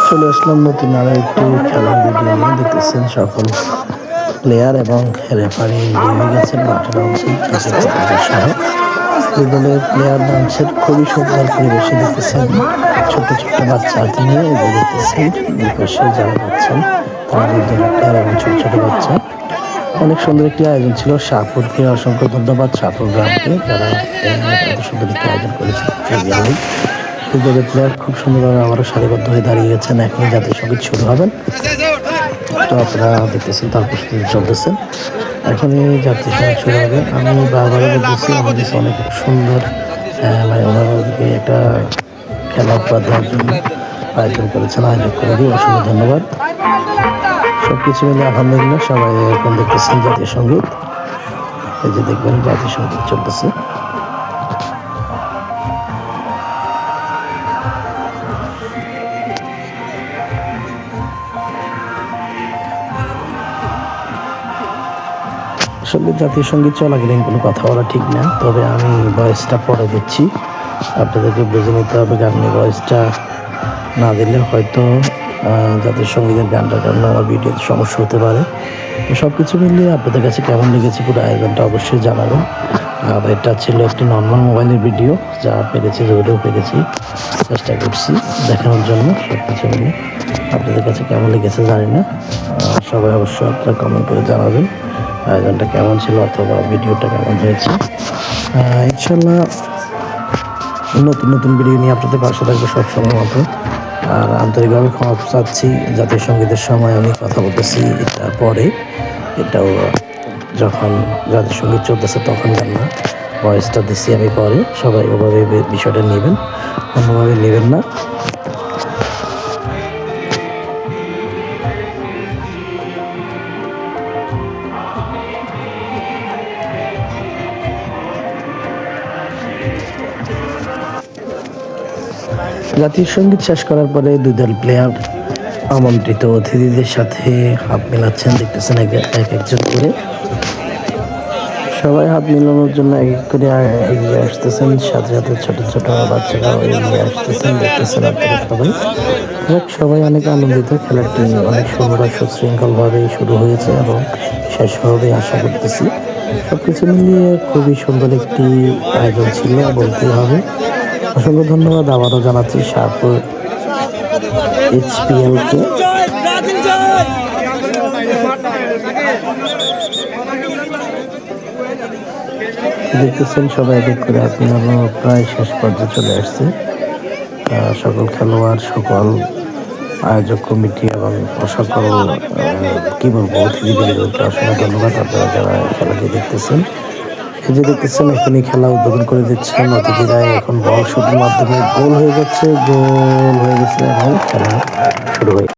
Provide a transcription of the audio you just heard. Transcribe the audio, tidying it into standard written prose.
চলে আসলাম নতুন আরো একটি খেলার ভিডিও নিয়ে। দেখতেছেন সকল প্লেয়ার এবং রেফারি রেডি হয়ে গেছেন, মাঠে নামছেন সহ দুই দলের প্লেয়ার নামছেন। খুবই সুন্দর পরিবেশে দেখতেছেন ছোট্ট ছোট্ট বাচ্চা হাতে নিয়ে এগিয়ে দেখতেছেন। দুই পাশে যারা যাচ্ছেন তারা দুই দলের প্লেয়ার এবং ছোট ছোট বাচ্চা। অনেক সুন্দর একটি আয়োজন ছিল। শাহপুরকে অসংখ্য ধন্যবাদ, শাহপুর গ্রামকে, যারা এত সুন্দর একটি আয়োজন করেছেন। দুই দলের প্লেয়ার খুব সুন্দরভাবে আবারও সারিবদ্ধ হয়ে দাঁড়িয়ে গেছেন। এখনই জাতীয় সঙ্গীত শুরু হবেন, তো আপনারা দেখতেছেন তার প্রস্তুতি চলতেছে। এখনই জাতীয় সঙ্গীত শুরু হবে। আমি বারবারই বলতেছি আমাদের অনেক সুন্দর মানে ওনাদেরকে একটা খেলা উপহার দেওয়ার জন্য আয়োজন করেছেন, আয়োজক করে দিই অসংখ্য ধন্যবাদ। সব কিছু মিলে আলহামদুলিল্লাহ সবাই এখন দেখতেছেন জাতীয় সঙ্গীত। এই যে দেখবেন জাতীয় সঙ্গীত চলতেছে। আসলে জাতীয় সঙ্গীত চলাকালীন কোনো কথা বলা ঠিক না, তবে আমি ভয়েসটা পরে দিচ্ছি, আপনাদেরকে বুঝে নিতে হবে। গানের ভয়েসটা না দিলে হয়তো জাতীয় সঙ্গীতের গানটার জন্য আমার ভিডিওতে সমস্যা হতে পারে। সব কিছু মিলিয়ে আপনাদের কাছে কেমন লেগেছে পুরো আয়োজনটা অবশ্যই জানাবেন। আর এটা ছিল একটি নর্মাল মোবাইলের ভিডিও, যা পেরেছি যেগুলোও পেরেছি চেষ্টা করছি দেখানোর জন্য। সব কিছু মিলিয়ে আপনাদের কাছে কেমন লেগেছে জানি না, সবাই অবশ্যই আপনারা কমেন্ট করে জানাবেন আয়োজনটা কেমন ছিল অথবা ভিডিওটা কেমন হয়েছে। ইনশাল্লাহ নতুন নতুন ভিডিও নিয়ে আপনাদের পাশে থাকবে সবসময় মতো। আর আন্তরিকভাবে ক্ষমা চাচ্ছি, জাতীয় সঙ্গীতের সময় আমি কথা বলতেছি এটা পরে, এটাও যখন জাতীয় সঙ্গীত চলতেছে তখন গান না, ভয়েসটা দিচ্ছি আমি পরে। সবাই ওভাবে বিষয়টা নেবেন, অন্যভাবে নেবেন না। জাতীয় সঙ্গীত শেষ করার পরে দুই দল প্লেয়ার আমন্ত্রিত অতিথিদের সাথে হাত মেলাচ্ছেন। দেখতেছেন এক একজন করে সবাই হাত মেলানোর জন্য এক এক করে এগিয়ে আসতেছেন, সাথে সাথে ছোট ছোট বাচ্চারাও এগিয়ে আসতেছেন। দেখতেছেন আপনারা সবাই অনেক আনন্দিত। খেলাটি অনেক সুন্দর সুশৃঙ্খলভাবে শুরু হয়েছে এবং শেষ হবে আশা করতেছি। সবকিছু মিলিয়ে খুবই সুন্দর একটি আয়োজন ছিল বলতেই হবে। অসংখ্য ধন্যবাদ আবারও জানাচ্ছি শাহপুর HPL-কে। দেখতেছেন সবাই এক এক করে আপনারা প্রায় শেষ পর্যায়ে চলে আসছে। সকল খেলোয়াড়, সকল আয়োজক কমিটি এবং সকল কি বলবো অতিথিবৃন্দকে অসংখ্য ধন্যবাদ আপনারা যারা খেলাটি দেখতেছেন। এই যে দেখতেছেন এখনই খেলা উদ্বোধন করে দিচ্ছেন অতিথিরা। এখন বল শুটের মাধ্যমে গোল হয়ে গেছে এবং খেলা শুরু হয়ে